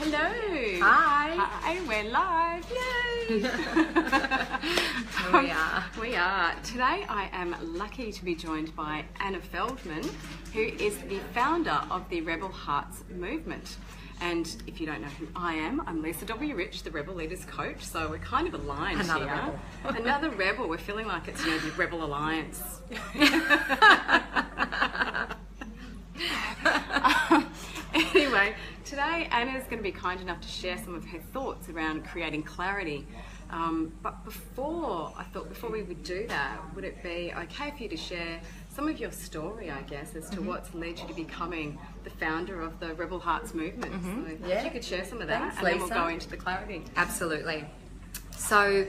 Hello. Hi. Hi, we're live. Yay. Here we are. We are. Today I am lucky to be joined by Anna Feldman, who is the founder of the Rebel Hearts movement. And if you don't know who I am, I'm Lisa W. Rich, the Rebel Leaders Coach. So we're kind of aligned Another here. rebel. Another rebel. We're feeling like it's, the Rebel Alliance. Anyway, today Anna is going to be kind enough to share some of her thoughts around creating clarity. But before we would do that, would it be okay for you to share some of your story, I guess, as to what's led you to becoming the founder of the Rebel Hearts movement? So if you could share some of that, Thanks, and then we'll Lisa. go into the clarity. Absolutely. So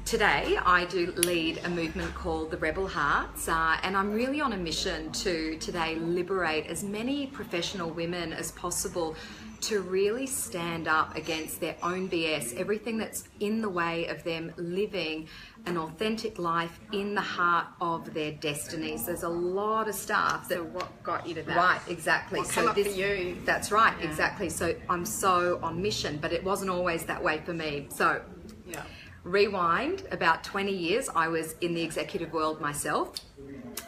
today I do lead a movement called the Rebel Hearts, and I'm really on a mission to today liberate as many professional women as possible to really stand up against their own BS, everything that's in the way of them living an authentic life in the heart of their destinies. There's a lot of stuff that... So what got you to that? Right, exactly. What came up for you? That's right, Yeah. exactly. So I'm so on mission, but it wasn't always that way for me. So Yeah. rewind about 20 years, I was in the executive world myself,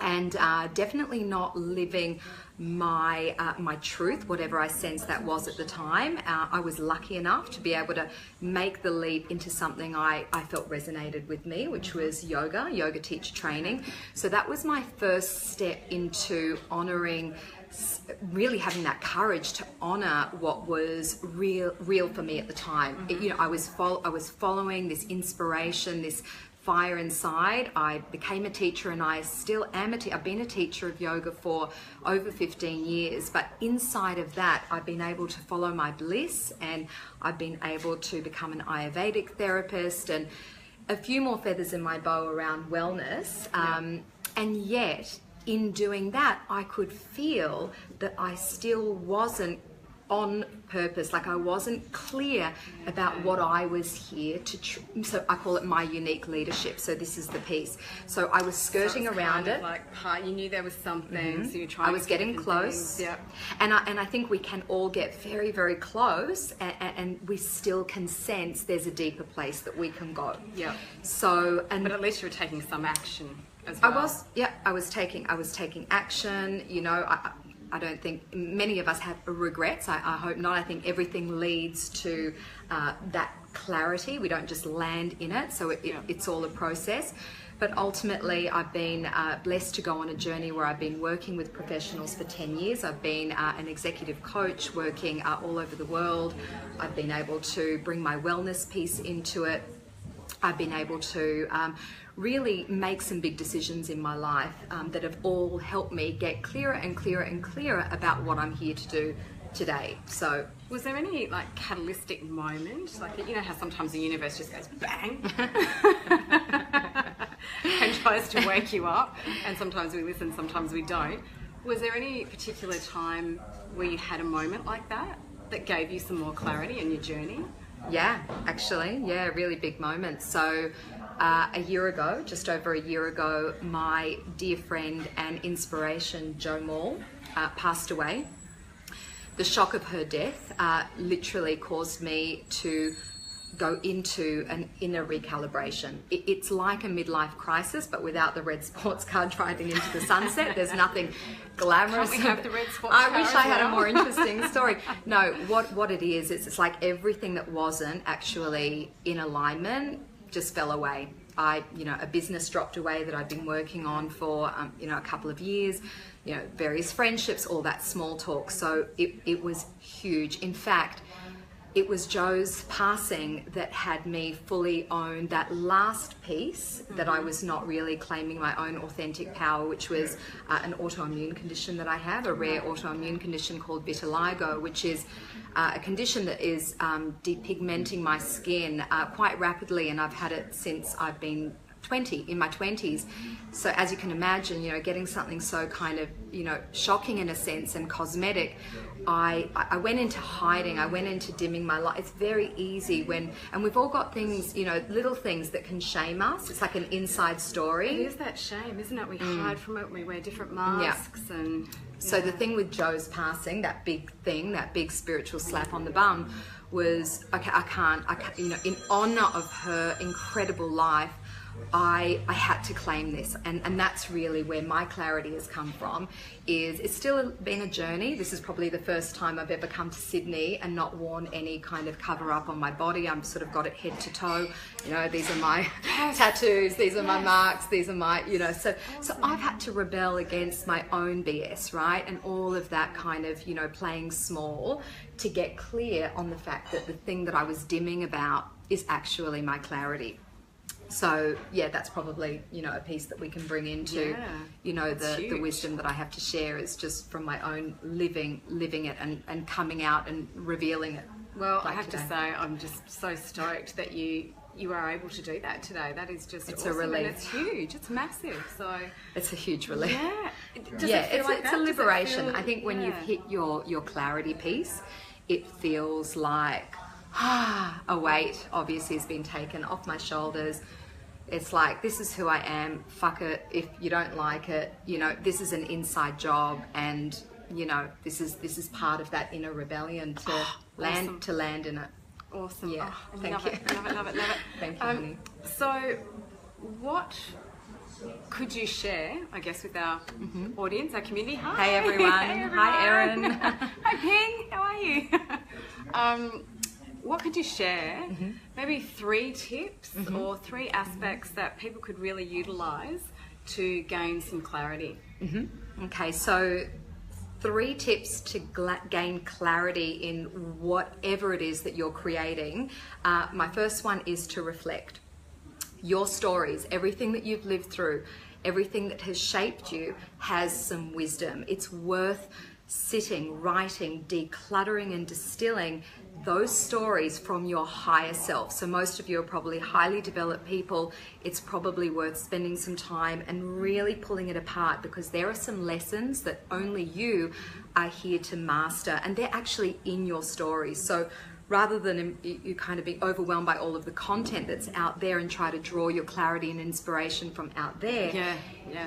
and definitely not living my truth, whatever I sensed that was at the time. I was lucky enough to be able to make the leap into something I felt resonated with me, which was yoga teacher training. So that was my first step into honoring, really having that courage to honor what was real for me at the time. I was following this inspiration, this fire inside. I became a teacher, and I still am I've been a teacher of yoga for over 15 years, but inside of that I've been able to follow my bliss, and I've been able to become an Ayurvedic therapist and a few more feathers in my bow around wellness. And yet in doing that, I could feel that I still wasn't on purpose, like I wasn't clear about what I was here to so I call it my unique leadership. So this is the piece. So I was skirting around it. You knew there was something, so you're trying. I was getting close. Yeah. And I think we can all get very, very close, and we still can sense there's a deeper place that we can go. Yeah. So, But at least you were taking some action as well. I was taking action. I don't think many of us have regrets. I hope not. I think everything leads to that clarity. We don't just land in it. So it's all a process. But ultimately, I've been blessed to go on a journey where I've been working with professionals for 10 years. I've been an executive coach working all over the world. I've been able to bring my wellness piece into it. I've been able to really make some big decisions in my life that have all helped me get clearer and clearer and clearer about what I'm here to do today. So, was there any catalytic moment? How sometimes the universe just goes bang and tries to wake you up, and sometimes we listen, sometimes we don't. Was there any particular time where you had a moment like that gave you some more clarity in your journey? Yeah, actually, a really big moment. So just over a year ago, my dear friend and inspiration, Jo Mall, passed away. The shock of her death literally caused me to go into an inner recalibration. It's like a midlife crisis, but without the red sports car driving into the sunset. There's nothing glamorous. Can't we have the red sports I car wish as I had a well? more interesting story. No, what it is, it's like everything that wasn't actually in alignment just fell away. A business dropped away that I'd been working on for, a couple of years, various friendships, all that small talk. So it was huge. In fact, it was Jo's passing that had me fully own that last piece that I was not really claiming my own authentic power, which was an autoimmune condition that I have, a rare autoimmune condition called vitiligo, which is a condition that is depigmenting my skin quite rapidly, and I've had it since I've been in my 20s. So as you can imagine, getting something so kind of, shocking in a sense and cosmetic, I went into hiding, I went into dimming my light. It's very easy and we've all got things, little things that can shame us. It's like an inside story. It is that shame, isn't it? We hide from it, we wear different masks and... So the thing with Joe's passing, that big thing, that big spiritual slap on the bum, was, okay, I can't, you know, in honor of her incredible life, I had to claim this, and that's really where my clarity has come from. It's still been a journey. This is probably the first time I've ever come to Sydney and not worn any kind of cover up on my body. I'm sort of got it head to toe. You know, these are my tattoos, these are my marks, these are my, you know, so I've had to rebel against my own BS, right? And all of that kind of, you know, playing small to get clear on the fact that the thing that I was dimming about is actually my clarity. So yeah, that's probably, you know, a piece that we can bring into, you know, the wisdom that I have to share is just from my own living it and coming out and revealing it. Well, like I have to say, I'm just so stoked that you are able to do that today. That is just awesome. A relief. And it's huge. It's massive. So it's a huge relief. Yeah. It's a liberation. I think when you've hit your clarity piece, it feels like a weight obviously has been taken off my shoulders. It's like, this is who I am, fuck it, if you don't like it, you know, this is an inside job, and you know, this is part of that inner rebellion to land in it. Awesome. Yeah. Oh, thank you. Love it. Thank you, honey. So what could you share, I guess, with our audience, our community? Hi. Hey everyone. Hi Erin. Hi Ping, how are you? What could you share, maybe 3 tips or 3 aspects that people could really utilize to gain some clarity? Okay, so 3 tips to gain clarity in whatever it is that you're creating. My first one is to reflect. Your stories, everything that you've lived through, everything that has shaped you has some wisdom. It's worth sitting, writing, decluttering and distilling those stories from your higher self. So most of you are probably highly developed people. It's probably worth spending some time and really pulling it apart, because there are some lessons that only you are here to master, and they're actually in your stories. So rather than you kind of be overwhelmed by all of the content that's out there and try to draw your clarity and inspiration from out there,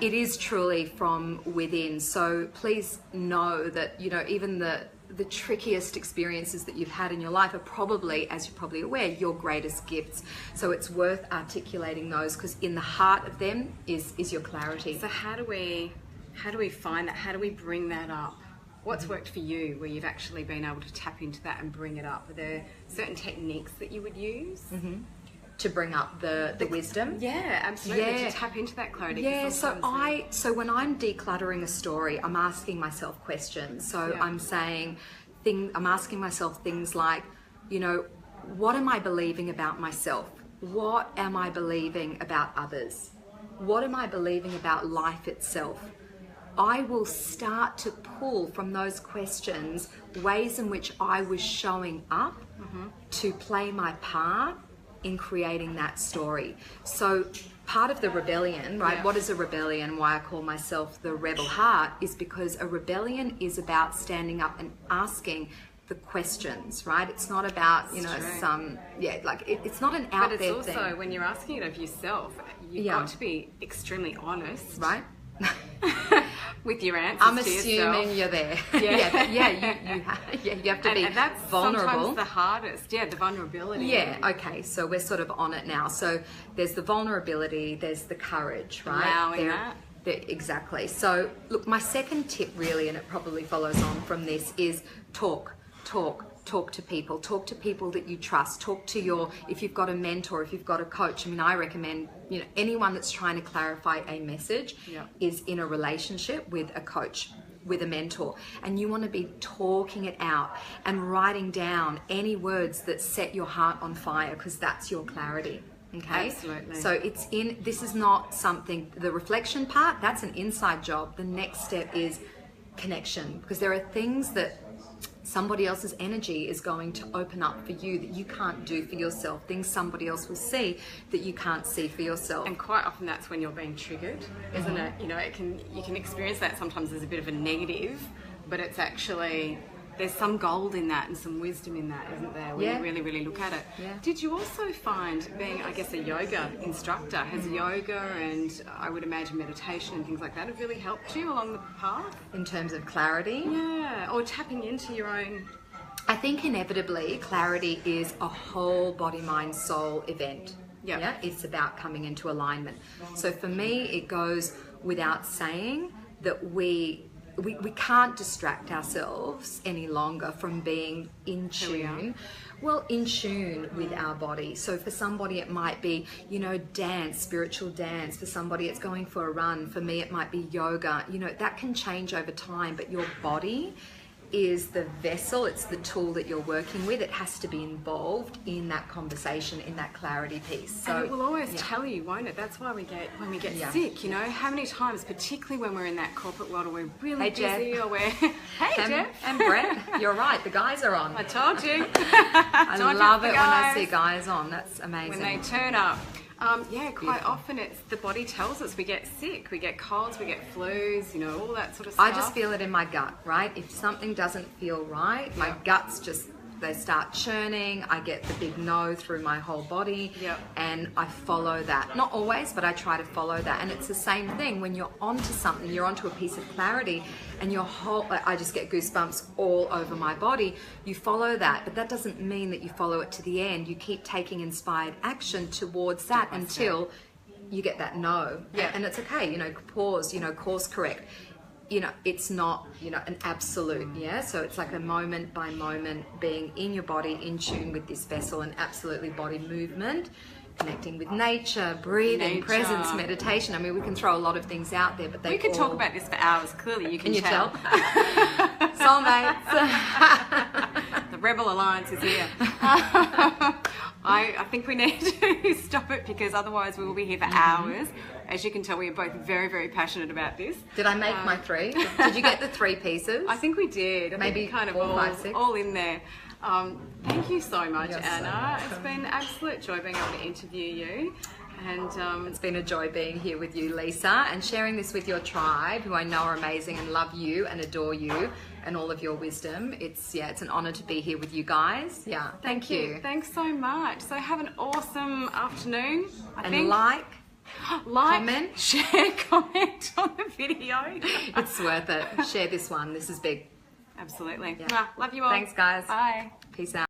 it is truly from within. So please know that, you know, even the trickiest experiences that you've had in your life are probably, as you're probably aware, your greatest gifts. So it's worth articulating those, because in the heart of them is your clarity. So how do we find that? How do we bring that up? What's worked for you where you've actually been able to tap into that and bring it up? Are there certain techniques that you would use? To bring up the wisdom? Yeah, absolutely. To tap into that clarity. Yeah, so when I'm decluttering a story, I'm asking myself questions. So I'm asking myself things like, you know, what am I believing about myself? What am I believing about others? What am I believing about life itself? I will start to pull from those questions ways in which I was showing up to play my part in creating that story. So part of the rebellion, right? What is a rebellion? Why I call myself the rebel heart is because a rebellion is about standing up and asking the questions, right? It's not about, you know, it's not an out there thing. But it's also, when you're asking it of yourself, you've got to be extremely honest. Right? With your answers. I'm assuming you're there. You have to be and that's vulnerable. Sometimes the hardest. The vulnerability. Yeah, okay, so we're sort of on it now. So there's the vulnerability, there's the courage, right? Allowing that. Exactly. So look, my second tip really, and it probably follows on from this, is talk to people. Talk to people that you trust. Talk to if you've got a mentor, if you've got a coach. I mean, I recommend, you know, anyone that's trying to clarify a message is in a relationship with a coach, with a mentor, and you want to be talking it out and writing down any words that set your heart on fire, because that's your clarity. Okay, absolutely. So this is not something, the reflection part, that's an inside job. The next step is connection, because there are things that somebody else's energy is going to open up for you that you can't do for yourself, things somebody else will see that you can't see for yourself. And quite often that's when you're being triggered, isn't it? You know, you can experience that sometimes as a bit of a negative, but it's actually there's some gold in that and some wisdom in that, isn't there, when you really, really look at it. Yeah. Did you also find, being, I guess, a yoga instructor, has yoga and I would imagine meditation and things like that have really helped you along the path? In terms of clarity? Yeah, or tapping into your own... I think inevitably clarity is a whole body, mind, soul event. Yep. Yeah, it's about coming into alignment. So for me, it goes without saying that we can't distract ourselves any longer from being in tune. Well, in tune with our body. So for somebody it might be, you know, dance, spiritual dance. For somebody it's going for a run. For me it might be yoga. You know, that can change over time, but your body is the vessel, it's the tool that you're working with. It has to be involved in that conversation, in that clarity piece. So and it will always tell you, won't it? That's why when we get sick, you know, how many times, particularly when we're in that corporate world or we're really busy or we're... Hey, Jeff. And Brett, you're right, the guys are on. I told you. I love it when I see guys on. That's amazing. When they turn up. Quite often it's the body tells us we get sick, we get colds, we get flus, you know, all that sort of stuff. I just feel it in my gut, right? If something doesn't feel right, my guts just, they start churning. I get the big no through my whole body, and I follow that. Not always, but I try to follow that. And it's the same thing when you're onto something, you're onto a piece of clarity, and your whole, I just get goosebumps all over my body. You follow that, but that doesn't mean that you follow it to the end. You keep taking inspired action towards that until you get that no. And it's okay, you know, pause, you know, course correct. You know, it's not, you know, an absolute, so it's like a moment by moment being in your body, in tune with this vessel, and absolutely body movement, connecting with nature, breathing, presence, meditation. I mean, we can throw a lot of things out there, but they we could talk about this for hours, clearly, you can tell. Soulmates. The Rebel Alliance is here. I think we need to stop it, because otherwise we will be here for hours. As you can tell, we are both very, very passionate about this. Did I make my 3? Did you get the 3 pieces? I think we did. Maybe kind of 4, 5, 6. All in there. Thank you so much, Anna. It's been an absolute joy being able to interview you. And it's been a joy being here with you, Lisa, and sharing this with your tribe, who I know are amazing and love you and adore you and all of your wisdom. It's an honor to be here with you guys. Thank you. Thanks so much. So have an awesome afternoon. And like, comment, share, comment on the video. It's worth it. Share this one. This is big. Absolutely. Love you all. Thanks, guys. Bye. Peace out.